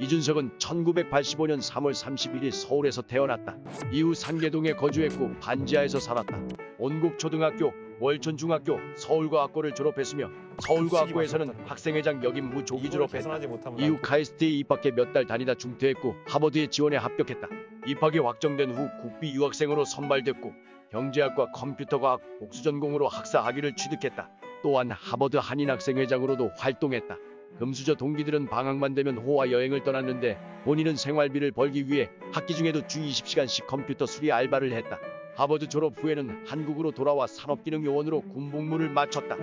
이준석은 1985년 3월 31일 서울에서 태어났다. 이후 상계동에 거주했고 반지하에서 살았다. 온국초등학교, 월천중학교, 서울과학고를 졸업했으며 서울과학고에서는 학생회장 역임 후 조기 졸업했다. 이후 카이스트에 입학해 몇 달 다니다 중퇴했고 하버드에 지원에 합격했다. 입학이 확정된 후 국비 유학생으로 선발됐고 경제학과 컴퓨터과학 복수전공으로 학사 학위를 취득했다. 또한 하버드 한인학생회장으로도 활동했다. 금수저 동기들은 방학만 되면 호화 여행을 떠났는데 본인은 생활비를 벌기 위해 학기 중에도 주 20시간씩 컴퓨터 수리 알바를 했다. 하버드 졸업 후에는 한국으로 돌아와 산업기능요원으로 군복무를 마쳤다.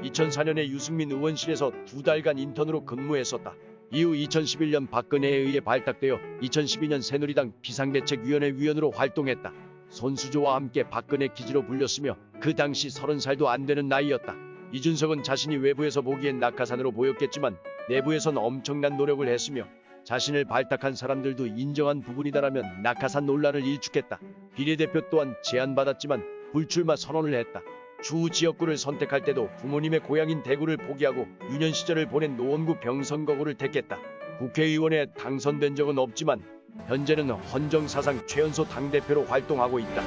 2004년에 유승민 의원실에서 2달간 인턴으로 근무했었다. 이후 2011년 박근혜에 의해 발탁되어 2012년 새누리당 비상대책위원회 위원으로 활동했다. 손수조와 함께 박근혜 기지로 불렸으며 그 당시 30살도 안 되는 나이였다. 이준석은 자신이 외부에서 보기엔 낙하산으로 보였겠지만 내부에선 엄청난 노력을 했으며 자신을 발탁한 사람들도 인정한 부분이다라면 낙하산 논란을 일축했다. 비례대표 또한 제안받았지만 불출마 선언을 했다. 주 지역구를 선택할 때도 부모님의 고향인 대구를 포기하고 유년 시절을 보낸 노원구 병선거구를 택했다. 국회의원에 당선된 적은 없지만 현재는 헌정사상 최연소 당대표로 활동하고 있다.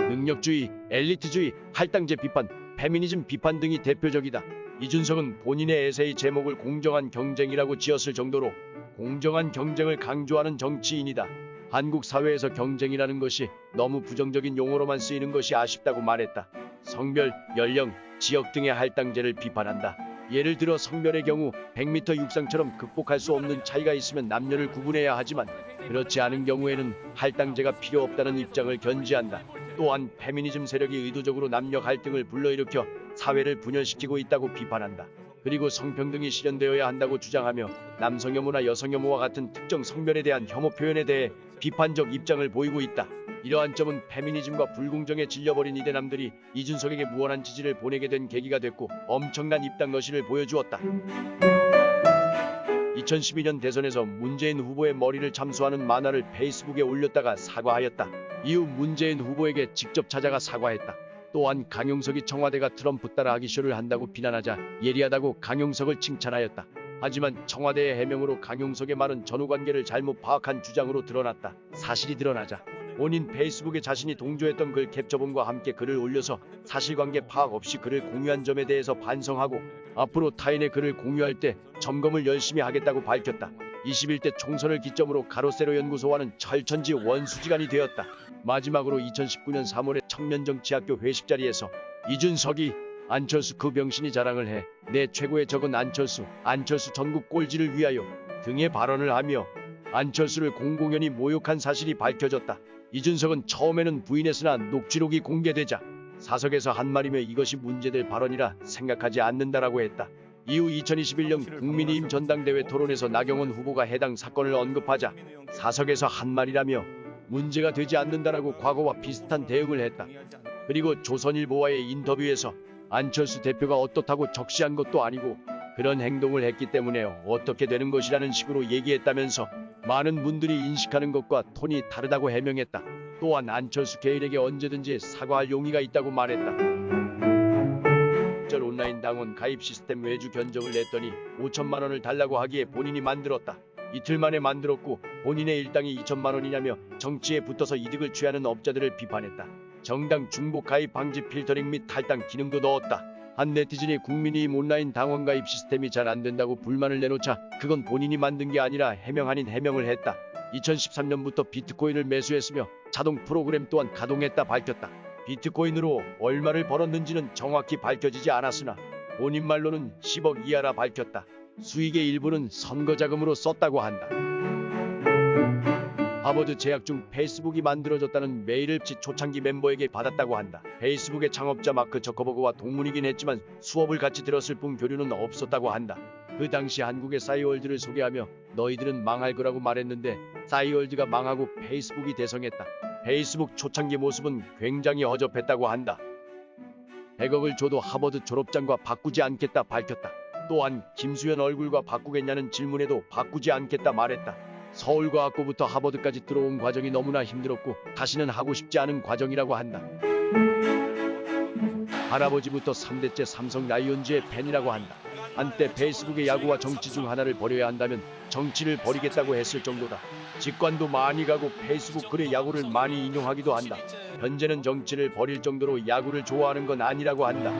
능력주의, 엘리트주의, 할당제 비판, 페미니즘 비판 등이 대표적이다. 이준석은 본인의 에세이 제목을 공정한 경쟁이라고 지었을 정도로 공정한 경쟁을 강조하는 정치인이다. 한국 사회에서 경쟁이라는 것이 너무 부정적인 용어로만 쓰이는 것이 아쉽다고 말했다. 성별, 연령, 지역 등의 할당제를 비판한다. 예를 들어 성별의 경우 100m 육상처럼 극복할 수 없는 차이가 있으면 남녀를 구분해야 하지만 그렇지 않은 경우에는 할당제가 필요 없다는 입장을 견지한다. 또한 페미니즘 세력이 의도적으로 남녀 갈등을 불러일으켜 사회를 분열시키고 있다고 비판한다. 그리고 성평등이 실현되어야 한다고 주장하며 남성 혐오나 여성 혐오와 같은 특정 성별에 대한 혐오 표현에 대해 비판적 입장을 보이고 있다. 이러한 점은 페미니즘과 불공정에 질려버린 이대남들이 이준석에게 무한한 지지를 보내게 된 계기가 됐고 엄청난 입당너시를 보여주었다. 2012년 대선에서 문재인 후보의 머리를 참수하는 만화를 페이스북에 올렸다가 사과하였다. 이후 문재인 후보에게 직접 찾아가 사과했다. 또한 강용석이 청와대가 트럼프 따라하기 쇼를 한다고 비난하자 예리하다고 강용석을 칭찬하였다. 하지만 청와대의 해명으로 강용석의 말은 전후관계를 잘못 파악한 주장으로 드러났다. 사실이 드러나자 본인 페이스북에 자신이 동조했던 글 캡처본과 함께 글을 올려서 사실관계 파악 없이 글을 공유한 점에 대해서 반성하고 앞으로 타인의 글을 공유할 때 점검을 열심히 하겠다고 밝혔다. 21대 총선을 기점으로 가로세로 연구소와는 철천지 원수지간이 되었다. 마지막으로 2019년 3월에 청년정치학교 회식 자리에서 이준석이 안철수 그 병신이 자랑을 해 내 최고의 적은 안철수 전국 꼴찌를 위하여 등의 발언을 하며 안철수를 공공연히 모욕한 사실이 밝혀졌다. 이준석은 처음에는 부인했으나 녹취록이 공개되자 사석에서 한 말이며 이것이 문제될 발언이라 생각하지 않는다라고 했다. 이후 2021년 국민의힘 전당대회 토론에서 나경원 후보가 해당 사건을 언급하자 사석에서 한 말이라며 문제가 되지 않는다라고 과거와 비슷한 대응을 했다. 그리고 조선일보와의 인터뷰에서 안철수 대표가 어떻다고 적시한 것도 아니고 그런 행동을 했기 때문에 어떻게 되는 것이라는 식으로 얘기했다면서 많은 분들이 인식하는 것과 톤이 다르다고 해명했다. 또한 안철수 개인에게 언제든지 사과할 용의가 있다고 말했다. 온라인 당원 가입 시스템 외주 견적을 냈더니 5천만 원을 달라고 하기에 본인이 만들었다. 이틀 만에 만들었고 본인의 일당이 2천만 원이냐며 정치에 붙어서 이득을 취하는 업자들을 비판했다. 정당 중복 가입 방지 필터링 및 탈당 기능도 넣었다. 한 네티즌이 국민의힘 온라인 당원 가입 시스템이 잘 안된다고 불만을 내놓자 그건 본인이 만든 게 아니라 해명 아닌 해명을 했다. 2013년부터 비트코인을 매수했으며 자동 프로그램 또한 가동했다 밝혔다. 비트코인으로 얼마를 벌었는지는 정확히 밝혀지지 않았으나 본인 말로는 10억 이하라 밝혔다. 수익의 일부는 선거자금으로 썼다고 한다. 하버드 재학 중 페이스북이 만들어졌다는 메일을 초창기 멤버에게 받았다고 한다. 페이스북의 창업자 마크 저커버그와 동문이긴 했지만 수업을 같이 들었을 뿐 교류는 없었다고 한다. 그 당시 한국의 싸이월드를 소개하며 너희들은 망할 거라고 말했는데 싸이월드가 망하고 페이스북이 대성했다. 페이스북 초창기 모습은 굉장히 허접했다고 한다. 100억을 줘도 하버드 졸업장과 바꾸지 않겠다 밝혔다. 또한 김수현 얼굴과 바꾸겠냐는 질문에도 바꾸지 않겠다 말했다. 서울과학고부터 하버드까지 들어온 과정이 너무나 힘들었고 다시는 하고 싶지 않은 과정이라고 한다. 할아버지부터 3대째 삼성 라이온즈의 팬이라고 한다. 한때 페이스북의 야구와 정치 중 하나를 버려야 한다면 정치를 버리겠다고 했을 정도다. 직관도 많이 가고 페이스북 글에 야구를 많이 인용하기도 한다. 현재는 정치를 버릴 정도로 야구를 좋아하는 건 아니라고 한다.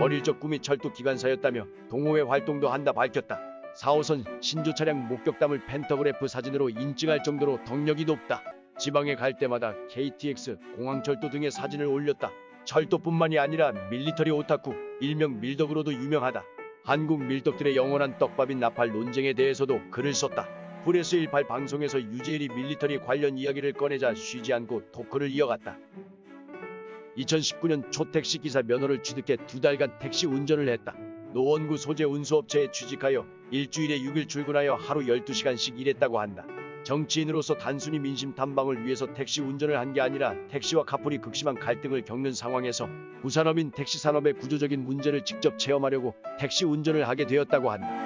어릴 적 꿈이 철도 기관사였다며 동호회 활동도 한다 밝혔다. 4호선 신조 차량 목격담을 펜터그래프 사진으로 인증할 정도로 덕력이 높다. 지방에 갈 때마다 KTX, 공항철도 등의 사진을 올렸다. 철도뿐만이 아니라 밀리터리 오타쿠, 일명 밀덕으로도 유명하다. 한국 밀덕들의 영원한 떡밥인 나팔 논쟁에 대해서도 글을 썼다. 프레스 18 방송에서 유재일이 밀리터리 관련 이야기를 꺼내자 쉬지 않고 토크를 이어갔다. 2019년 초 택시기사 면허를 취득해 2달간 택시 운전을 했다. 노원구 소재 운수업체에 취직하여 일주일에 6일 출근하여 하루 12시간씩 일했다고 한다. 정치인으로서 단순히 민심 탐방을 위해서 택시 운전을 한 게 아니라 택시와 카풀이 극심한 갈등을 겪는 상황에서 부산업인 택시 산업의 구조적인 문제를 직접 체험하려고 택시 운전을 하게 되었다고 한다.